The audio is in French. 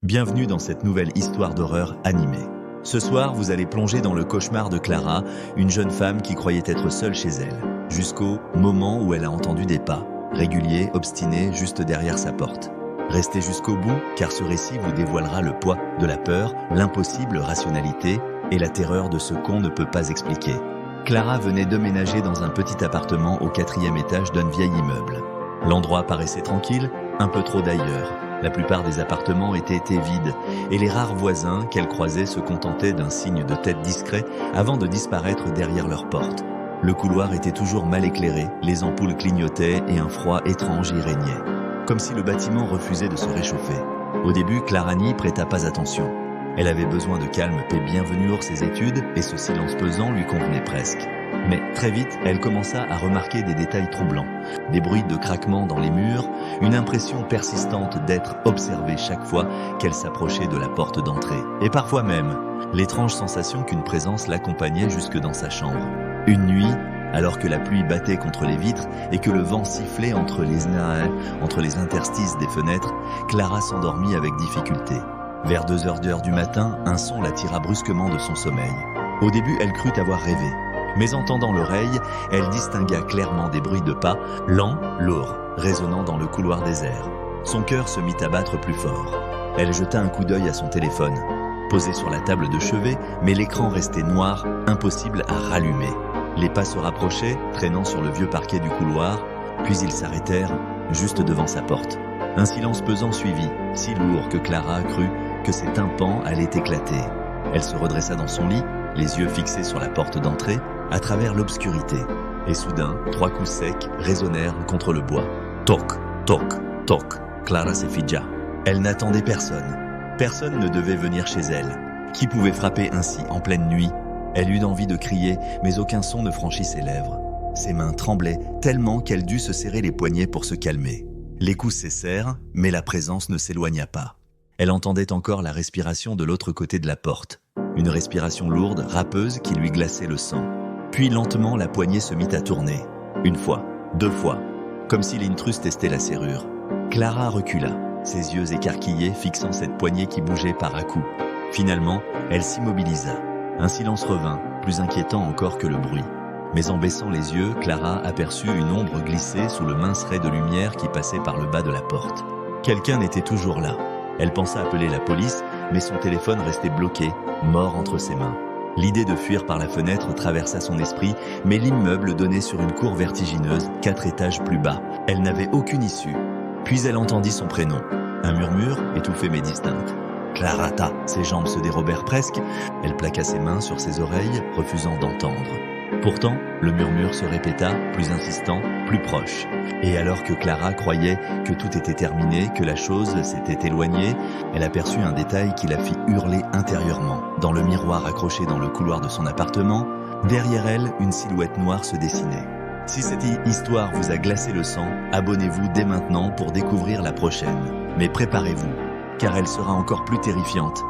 Bienvenue dans cette nouvelle histoire d'horreur animée. Ce soir, vous allez plonger dans le cauchemar de Clara, une jeune femme qui croyait être seule chez elle, jusqu'au moment où elle a entendu des pas, réguliers, obstinés, juste derrière sa porte. Restez jusqu'au bout, car ce récit vous dévoilera le poids de la peur, l'impossible rationalité et la terreur de ce qu'on ne peut pas expliquer. Clara venait d'emménager dans un petit appartement au 4e étage d'un vieil immeuble. L'endroit paraissait tranquille, un peu trop d'ailleurs. La plupart des appartements étaient vides et les rares voisins qu'elle croisait se contentaient d'un signe de tête discret avant de disparaître derrière leur porte. Le couloir était toujours mal éclairé, les ampoules clignotaient et un froid étrange y régnait, comme si le bâtiment refusait de se réchauffer. Au début, Clara n'y prêta pas attention. Elle avait besoin de calme, paix bienvenue hors ses études et ce silence pesant lui convenait presque. Mais très vite, elle commença à remarquer des détails troublants, des bruits de craquements dans les murs, une impression persistante d'être observée chaque fois qu'elle s'approchait de la porte d'entrée, et parfois même l'étrange sensation qu'une présence l'accompagnait jusque dans sa chambre. Une nuit, alors que la pluie battait contre les vitres et que le vent sifflait entre les interstices des fenêtres, Clara s'endormit avec difficulté. Vers 2h du matin, un son la tira brusquement de son sommeil. Au début, elle crut avoir rêvé. Mais en tendant l'oreille, elle distingua clairement des bruits de pas, lents, lourds, résonnant dans le couloir désert. Son cœur se mit à battre plus fort. Elle jeta un coup d'œil à son téléphone, posé sur la table de chevet, mais l'écran restait noir, impossible à rallumer. Les pas se rapprochaient, traînant sur le vieux parquet du couloir, puis ils s'arrêtèrent, juste devant sa porte. Un silence pesant suivit, si lourd que Clara crut que ses tympans allaient éclater. Elle se redressa dans son lit, les yeux fixés sur la porte d'entrée, à travers l'obscurité. Et soudain, 3 coups secs résonnèrent contre le bois. Toc, toc, toc. Clara s'effigea. Elle n'attendait personne. Personne ne devait venir chez elle. Qui pouvait frapper ainsi en pleine nuit? Elle eut envie de crier, mais aucun son ne franchit ses lèvres. Ses mains tremblaient tellement qu'elle dut se serrer les poignets pour se calmer. Les coups cessèrent, mais la présence ne s'éloigna pas. Elle entendait encore la respiration de l'autre côté de la porte. Une respiration lourde, râpeuse, qui lui glaçait le sang. Puis lentement, la poignée se mit à tourner. 1 fois, 2 fois, comme si l'intrus testait la serrure. Clara recula, ses yeux écarquillés fixant cette poignée qui bougeait par à-coups. Finalement, elle s'immobilisa. Un silence revint, plus inquiétant encore que le bruit. Mais en baissant les yeux, Clara aperçut une ombre glisser sous le mince ray de lumière qui passait par le bas de la porte. Quelqu'un n'était toujours là. Elle pensa appeler la police, mais son téléphone restait bloqué, mort entre ses mains. L'idée de fuir par la fenêtre traversa son esprit, mais l'immeuble donnait sur une cour vertigineuse, 4 étages plus bas. Elle n'avait aucune issue. Puis elle entendit son prénom. Un murmure, étouffé mais distinct. Clarata. Ses jambes se dérobèrent presque. Elle plaqua ses mains sur ses oreilles, refusant d'entendre. Pourtant, le murmure se répéta, plus insistant, plus proche. Et alors que Clara croyait que tout était terminé, que la chose s'était éloignée, elle aperçut un détail qui la fit hurler intérieurement. Dans le miroir accroché dans le couloir de son appartement, derrière elle, une silhouette noire se dessinait. Si cette histoire vous a glacé le sang, abonnez-vous dès maintenant pour découvrir la prochaine. Mais préparez-vous, car elle sera encore plus terrifiante.